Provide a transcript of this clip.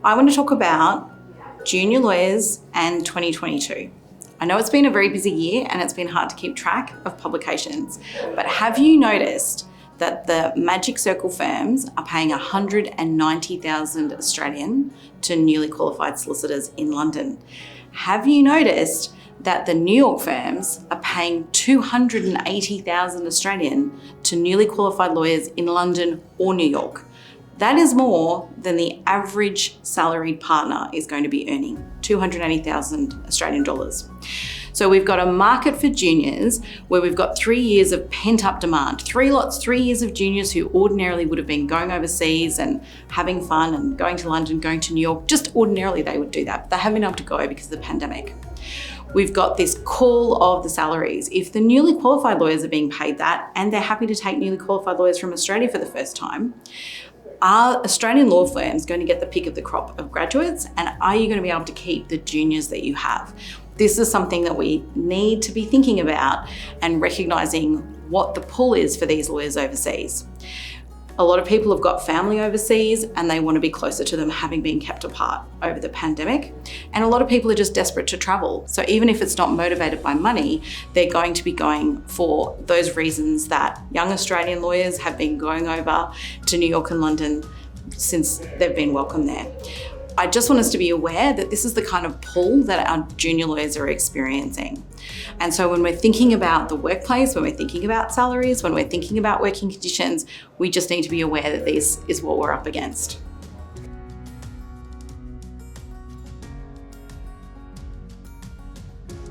I want to talk about junior lawyers and 2022. I know it's been a very busy year and it's been hard to keep track of publications, but have you noticed that the Magic Circle firms are paying 190,000 Australian to newly qualified solicitors in London? Have you noticed that the New York firms are paying 280,000 Australian to newly qualified lawyers in London or New York? That is more than the average salaried partner is going to be earning, 280,000 Australian dollars. So we've got a market for juniors where we've got 3 years of pent-up demand, 3 years of juniors who ordinarily would have been going overseas and having fun and going to London, going to New York. Just ordinarily they would do that, but they haven't been able to go because of the pandemic. We've got this call of the salaries. If the newly qualified lawyers are being paid that and they're happy to take newly qualified lawyers from Australia for the first time, are Australian law firms going to get the pick of the crop of graduates, and are you going to be able to keep the juniors that you have? This is something that we need to be thinking about and recognising what the pull is for these lawyers overseas. A lot of people have got family overseas and they want to be closer to them, having been kept apart over the pandemic. And a lot of people are just desperate to travel. So even if it's not motivated by money, they're going to be going for those reasons that young Australian lawyers have been going over to New York and London since they've been welcome there. I just want us to be aware that this is the kind of pull that our junior lawyers are experiencing. And so when we're thinking about the workplace, when we're thinking about salaries, when we're thinking about working conditions, we just need to be aware that this is what we're up against.